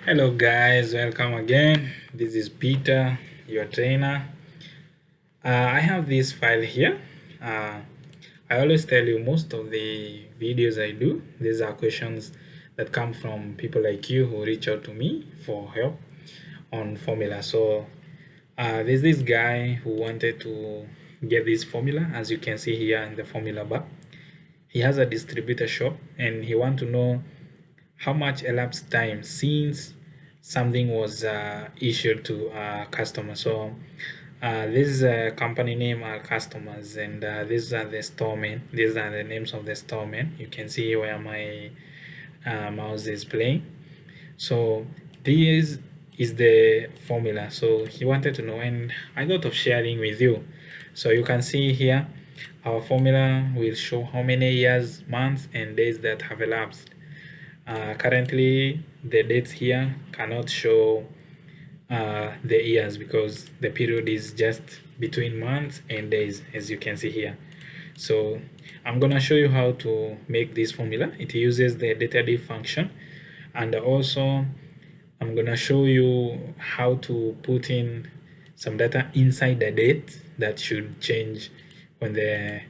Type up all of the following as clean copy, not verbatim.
Hello guys, welcome again. This is Peter, your trainer. I have this file here. Uh, I always tell you most of the videos I do, these are questions that come from people like you who reach out to me for help on formula. So there's this guy who wanted to get this formula, as you can see here in the formula bar. He has a distributor shop and he wants to know how much elapsed time since something was issued to a customer. So this is a company name are customers, and these are the storemen. These are the names of the storemen. You can see where my mouse is playing. So this is the formula. So he wanted to know, and I thought of sharing with you. So you can see here our formula will show how many years, months, and days that have elapsed. Currently, the dates here cannot show the years because the period is just between months and days, as you can see here. So I'm gonna show you how to make this formula. It uses the data function, and also I'm gonna show you how to put in some data inside the date that should change when the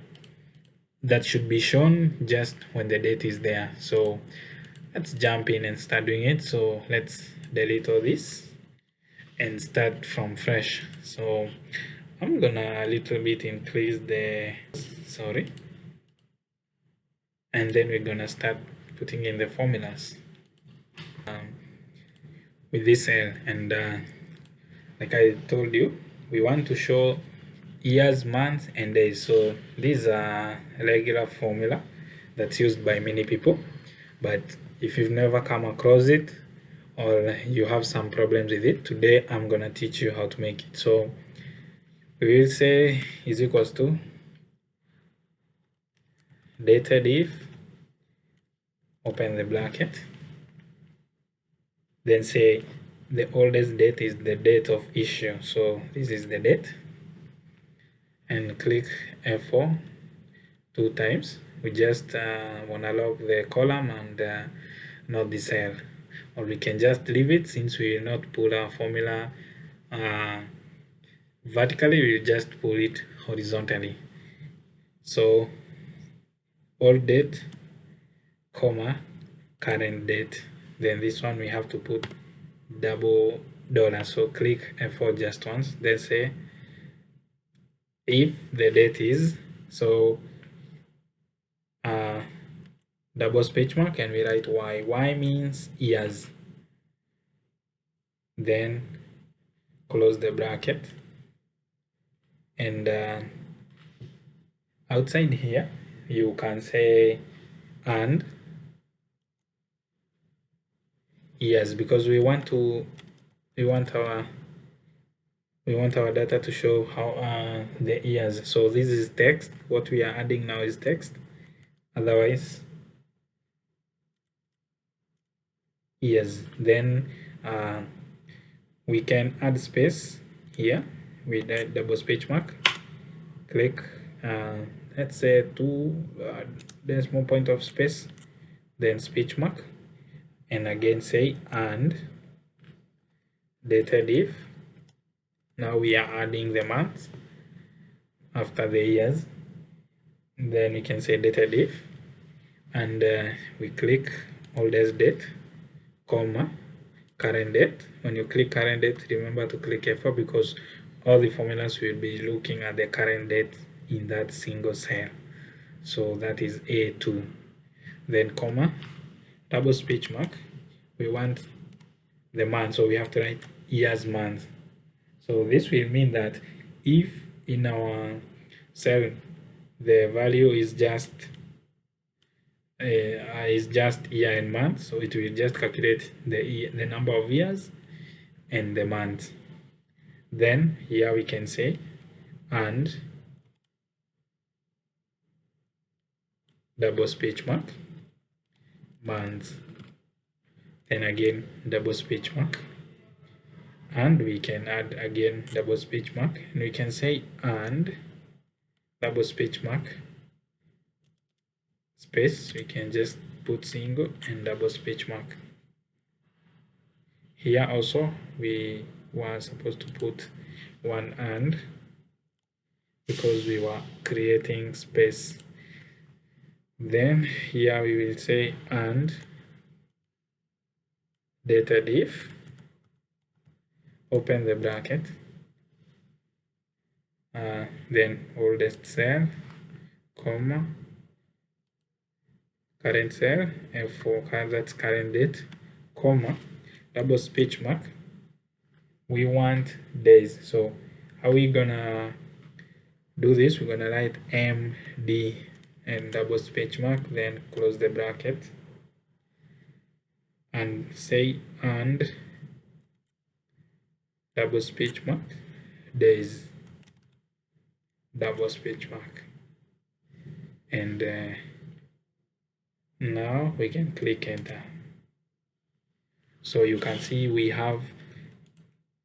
that should be shown just when the date is there. So let's jump in and start doing it. So let's delete all this and start from fresh. So I'm gonna a little bit increase the sorry, and then we're gonna start putting in the formulas with this cell. And like I told you, we want to show years, months, and days. So these are regular formula that's used by many people, but if you've never come across it or you have some problems with it, today I'm gonna teach you how to make it. So we will say is equals to dated if, open the bracket, then say the oldest date is the date of issue. So this is the date, and click F4 two times. We just want to lock the column and not the cell, or we can just leave it since we will not pull our formula vertically, we will just pull it horizontally. So old date, comma, current date. Then this one we have to put double dollar. So click F4 just once, then say if the date is, so double space mark, and we write y. Y means years. Then close the bracket, and outside here you can say and years, because we want our data to show how the years. So this is text. What we are adding now is text. Otherwise, years. Then we can add space here with a double space mark. Click let's say two decimal point of space, then space mark, and again say and dated if. Now we are adding the months after the years, then we can say dated if, and we click oldest date, comma, current date. When you click current date, remember to click F4 because all the formulas will be looking at the current date in that single cell. So that is A2. Then comma, double space mark. We want the month, so we have to write years month. So this will mean that if in our cell the value is just year and month, so it will just calculate the number of years and the month. Then here we can say and double space mark month, then again double space mark, and we can add again double space mark, and we can say and double space mark space. We can just put single and double space mark. Here also we were supposed to put one and, because we were creating space. Then here we will say and data diff, open the bracket, then oldest cell, comma, current cell, F4, that's current date, comma, double speech mark. We want days, so how are we gonna do this? We're gonna write MD and double speech mark, then close the bracket and say and double speech mark days, double speech mark, and now we can click enter. So you can see we have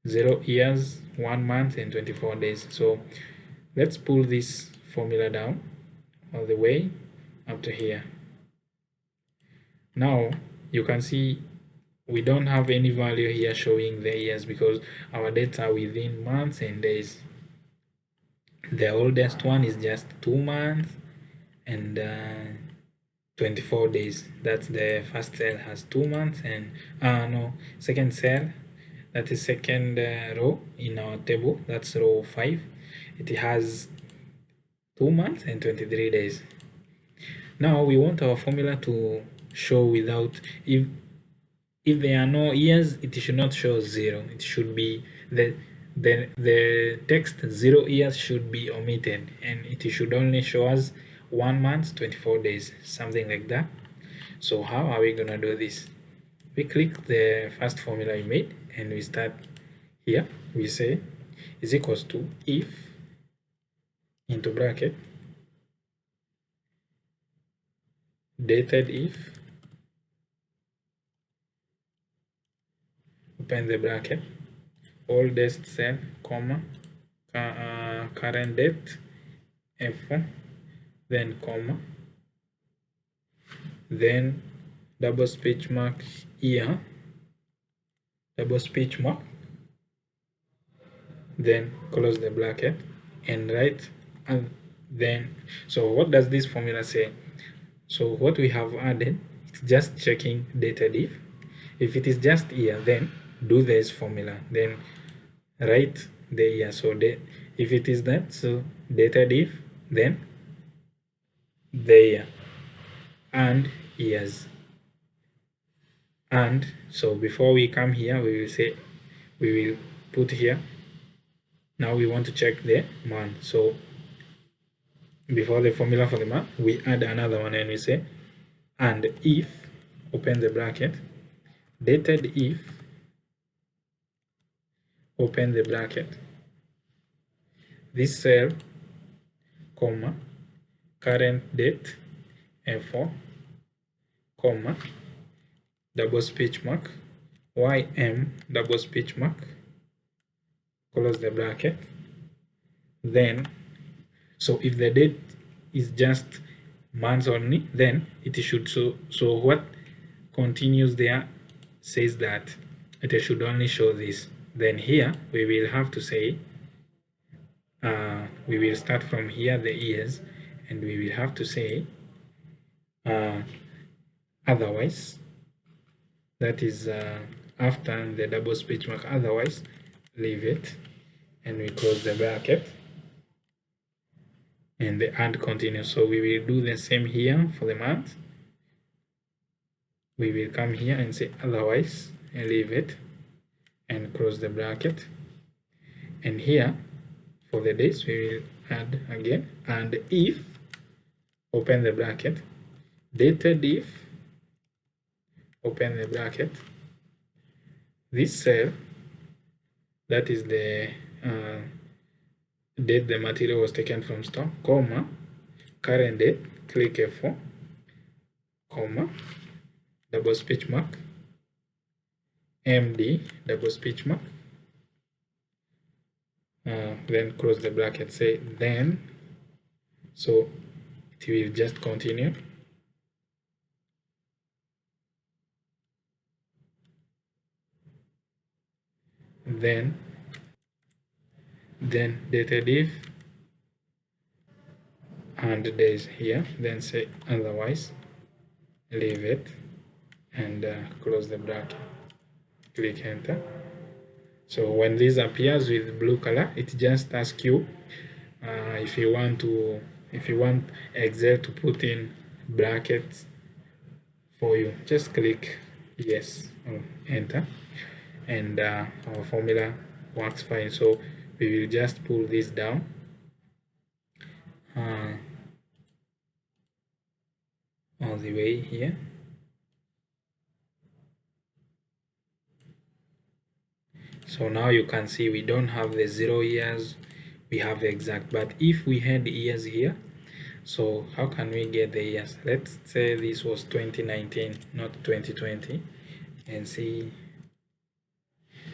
0 years, 1 month, and 24 days. So let's pull this formula down all the way up to here. Now you can see we don't have any value here showing the years because our dates are within months and days. The oldest one is just 2 months and 24 days. That's the first cell has 2 months, and no, second cell, that is second row in our table, that's row 5, it has 2 months and 23 days. Now we want our formula to show without, if there are no years, it should not show 0. It should be the text 0 years should be omitted, and it should only show us 1 month, 24 days, something like that. So how are we gonna do this? We click the first formula we made and we start here. We say is equals to if into bracket dated if, open the bracket, oldest cell, comma, current date, F4, then comma, then double speech mark here, double speech mark, then close the bracket and write, and then, so what does this formula say? So what we have added, it's just checking dated if. If it is just year, then do this formula, then write the year. So if it is that, so dated if, then the year and years. And so before we come here, we will say, we will put here, now we want to check the month. So before the formula for the month, we add another one and we say and if, open the bracket, dated if, open the bracket, this cell, comma, current date, F4, comma, double speech mark, YM, double speech mark, close the bracket. Then, so if the date is just months only, then it should so what continues there says that it should only show this. Then here we will have to say, we will start from here the years, and we will have to say otherwise, that is after the double speech mark, otherwise leave it, and we close the bracket and the and continues. So we will do the same here for the month. We will come here and say otherwise and leave it and close the bracket, and here for the days we will add again and if, open the bracket, dated if, open the bracket, this cell, that is the date the material was taken from stock, comma, current date, click F4, comma, double speech mark, MD, double speech mark, then close the bracket, say then, so it will just continue. then dated if and days here, then say otherwise, leave it, and close the bracket, click enter. So when this appears with blue color, it just asks you if you want Excel to put in brackets for you. Just click yes or enter, and our formula works fine. So we will just pull this down all the way here. So now you can see we don't have the 0 years, we have the exact. But if we had years here, so how can we get the years? Let's say this was 2019, not 2020, and see.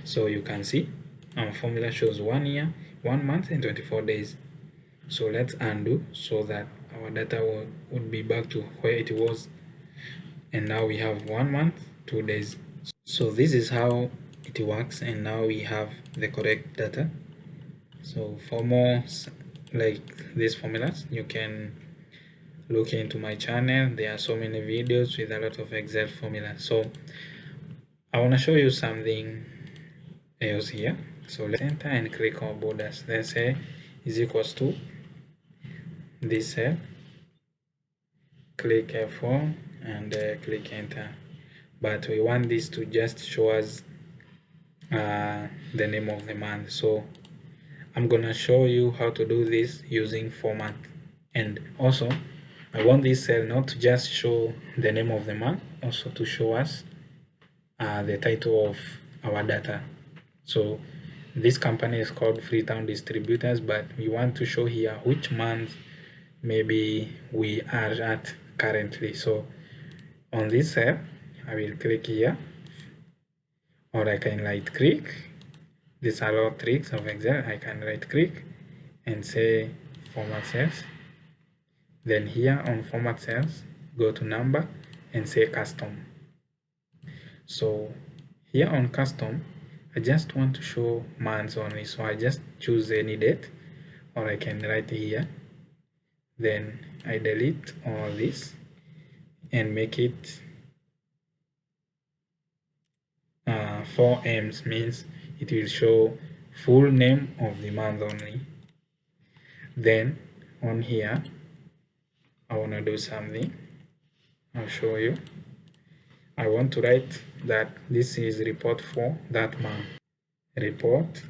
So you can see our formula shows 1 year, 1 month, and 24 days. So let's undo so that our data would be back to where it was. And now we have 1 month, 2 days. So this is how it works, and now we have the correct data. So for more like these formulas, you can look into my channel. There are so many videos with a lot of Excel formulas. So I want to show you something else here. So let's enter and click on borders. Let's say is equals to this cell, click F4 and click enter. But we want this to just show us the name of the month. So I'm gonna show you how to do this using format. And also I want this cell not to just show the name of the month, also to show us the title of our data. So this company is called Freetown Distributors, but we want to show here which month maybe we are at currently. So on this cell I will click here, or I can right click. These are all tricks of Excel. I can right click and say format cells. Then here on format cells, go to number and say custom. So here on custom, I just want to show months only. So I just choose any date, or I can write here. Then I delete all this and make it 4 M's, means it will show full name of the month only. Then on here I want to do something. I'll show you. I want to write that this is report for that month. Report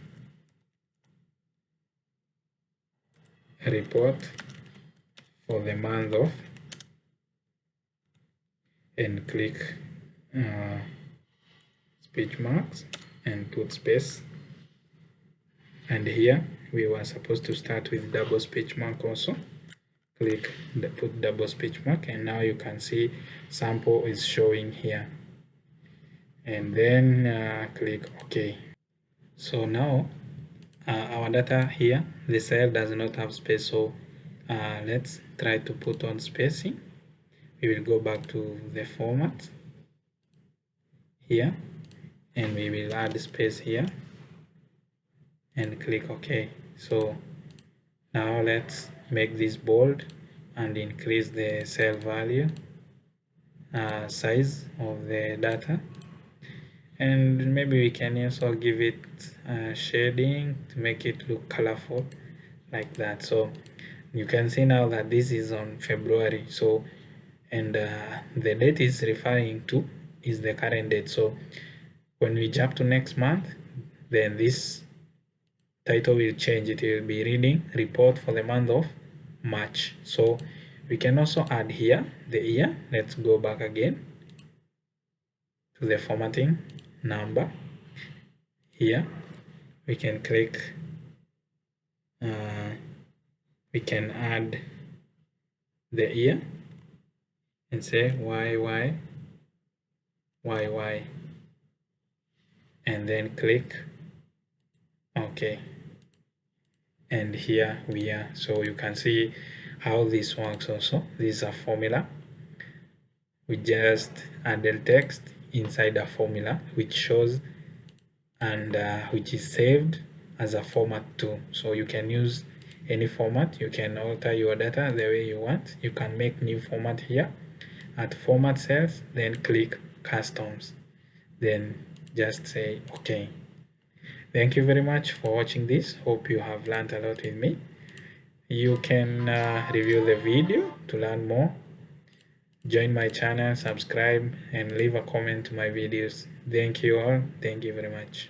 for the month of, and click speech marks and put space. And here we were supposed to start with double speech mark also. Click put double speech mark, and now you can see sample is showing here. And then click OK. So now our data here, the cell does not have space, so let's try to put on spacing. We will go back to the format here, and we will add space here and click OK. So now let's make this bold and increase the cell value size of the data, and maybe we can also give it shading to make it look colorful like that. So you can see now that this is on February, so and the date is referring to is the current date. So when we jump to next month, then this title will change. It will be reading report for the month of March. So we can also add here the year. Let's go back again to the formatting number. Here we can click we can add the year and say YY, and then click OK. And here we are. So you can see how this works also. This is a formula. We just added text inside a formula which shows and which is saved as a format too. So you can use any format. You can alter your data the way you want. You can make new format here at format cells, then click customs, then just say okay. Thank you very much for watching this. Hope you have learned a lot with me. You can review the video to learn more. Join my channel, subscribe, and leave a comment to my videos. Thank you all. Thank you very much.